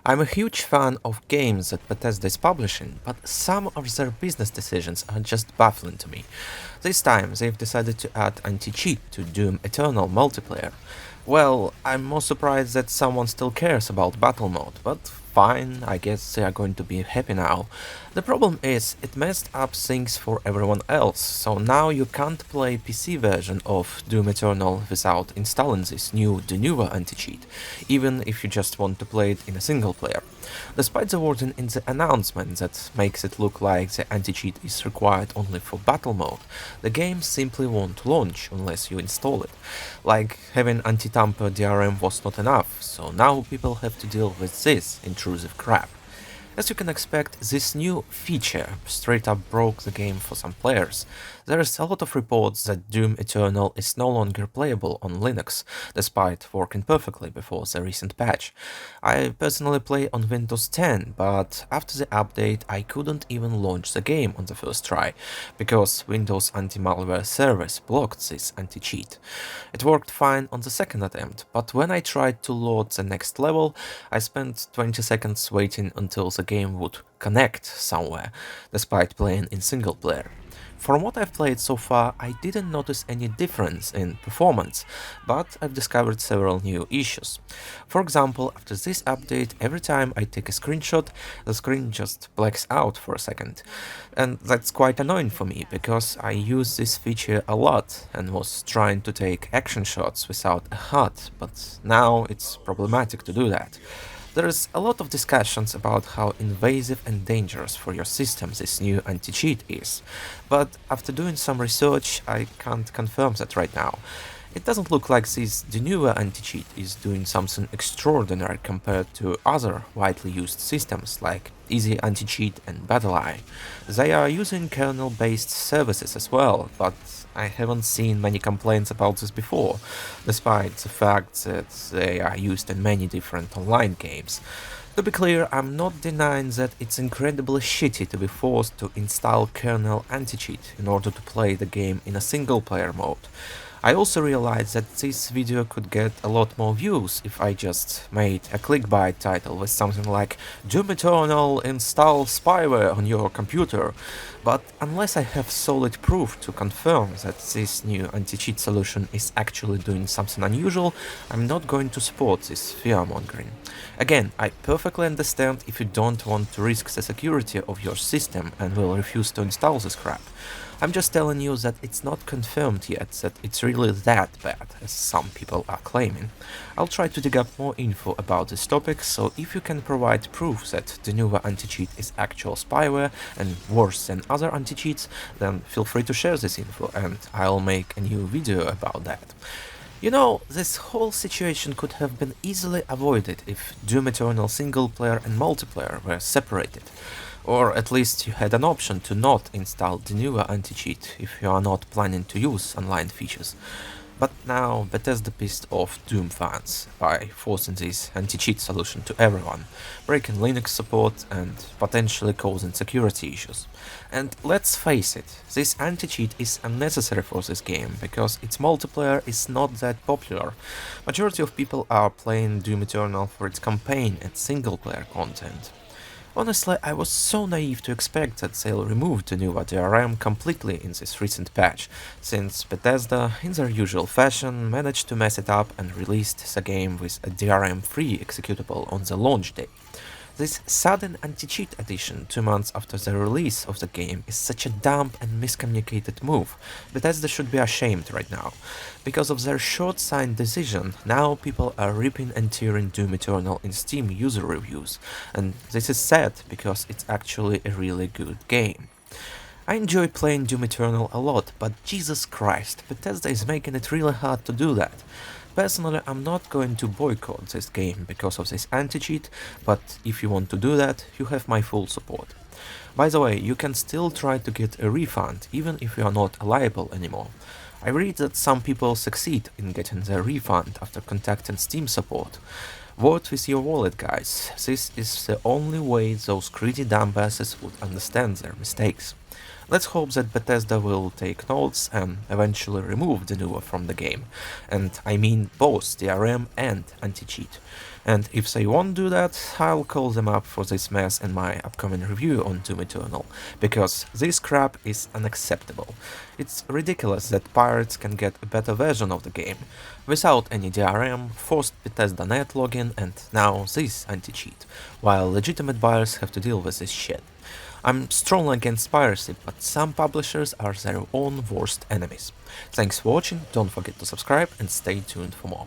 I'm a huge fan of games that Bethesda is publishing, but some of their business decisions are just baffling to me. This time, they've decided to add anti-cheat to Doom Eternal multiplayer. Well, I'm more surprised that someone still cares about battle mode, but fine, I guess they are going to be happy now. The problem is, it messed up things for everyone else, so now you can't play PC version of Doom Eternal without installing this new Denuvo Anti-Cheat, even if you just want to play it in a single player. Despite the wording in the announcement that makes it look like the anti-cheat is required only for battle mode, the game simply won't launch unless you install it. Like having anti-tamper DRM was not enough, so now people have to deal with this intrusive crap. As you can expect, this new feature straight up broke the game for some players. There is a lot of reports that Doom Eternal is no longer playable on Linux, despite working perfectly before the recent patch. I personally play on Windows 10, but after the update I couldn't even launch the game on the first try, because Windows anti-malware service blocked this anti-cheat. It worked fine on the second attempt, but when I tried to load the next level, I spent 20 seconds waiting until the game would connect somewhere, despite playing in single player. From what I've played so far, I didn't notice any difference in performance, but I've discovered several new issues. For example, after this update, every time I take a screenshot, the screen just blacks out for a second. And that's quite annoying for me, because I use this feature a lot and was trying to take action shots without a HUD, but now it's problematic to do that. There is a lot of discussions about how invasive and dangerous for your system this new anti-cheat is, but after doing some research I can't confirm that right now. It doesn't look like this Denuvo Anti-Cheat is doing something extraordinary compared to other widely used systems like Easy Anti-Cheat and BattleEye. They are using kernel-based services as well, but I haven't seen many complaints about this before, despite the fact that they are used in many different online games. To be clear, I'm not denying that it's incredibly shitty to be forced to install kernel anti-cheat in order to play the game in a single player mode. I also realized that this video could get a lot more views if I just made a clickbait title with something like Doom Eternal install spyware on your computer, but unless I have solid proof to confirm that this new anti-cheat solution is actually doing something unusual, I'm not going to support this fear-mongering. Again, I perfectly understand if you don't want to risk the security of your system and will refuse to install this crap. I'm just telling you that it's not confirmed yet that it's really that bad, as some people are claiming. I'll try to dig up more info about this topic, so if you can provide proof that Denuvo Anti-Cheat is actual spyware and worse than other anti-cheats, then feel free to share this info and I'll make a new video about that. You know, this whole situation could have been easily avoided if Doom Eternal single player and multiplayer were separated. Or at least you had an option to not install Denuvo Anti-Cheat if you are not planning to use online features. But now Bethesda pissed off Doom fans by forcing this anti-cheat solution to everyone, breaking Linux support and potentially causing security issues. And let's face it, this anti-cheat is unnecessary for this game because its multiplayer is not that popular. Majority of people are playing Doom Eternal for its campaign and single player content. Honestly, I was so naive to expect that they'll remove the new DRM completely in this recent patch, since Bethesda, in their usual fashion, managed to mess it up and released the game with a DRM-free executable on the launch day. This sudden anti-cheat addition 2 months after the release of the game is such a dumb and miscommunicated move. Bethesda should be ashamed right now. Because of their short-sighted decision, now people are ripping and tearing Doom Eternal in Steam user reviews, and this is sad because it's actually a really good game. I enjoy playing Doom Eternal a lot, but Jesus Christ, Bethesda is making it really hard to do that. Personally, I'm not going to boycott this game because of this anti-cheat, but if you want to do that, you have my full support. By the way, you can still try to get a refund, even if you are not liable anymore. I read that some people succeed in getting their refund after contacting Steam support. Vote with your wallet, guys. This is the only way those greedy dumbasses would understand their mistakes. Let's hope that Bethesda will take notes and eventually remove Denuvo from the game. And I mean both DRM and anti-cheat. And if they won't do that, I'll call them up for this mess in my upcoming review on Doom Eternal, because this crap is unacceptable. It's ridiculous that pirates can get a better version of the game, without any DRM, forced Bethesda net login, and now this anti-cheat, while legitimate buyers have to deal with this shit. I'm strongly against piracy, but some publishers are their own worst enemies. Thanks for watching, don't forget to subscribe and stay tuned for more.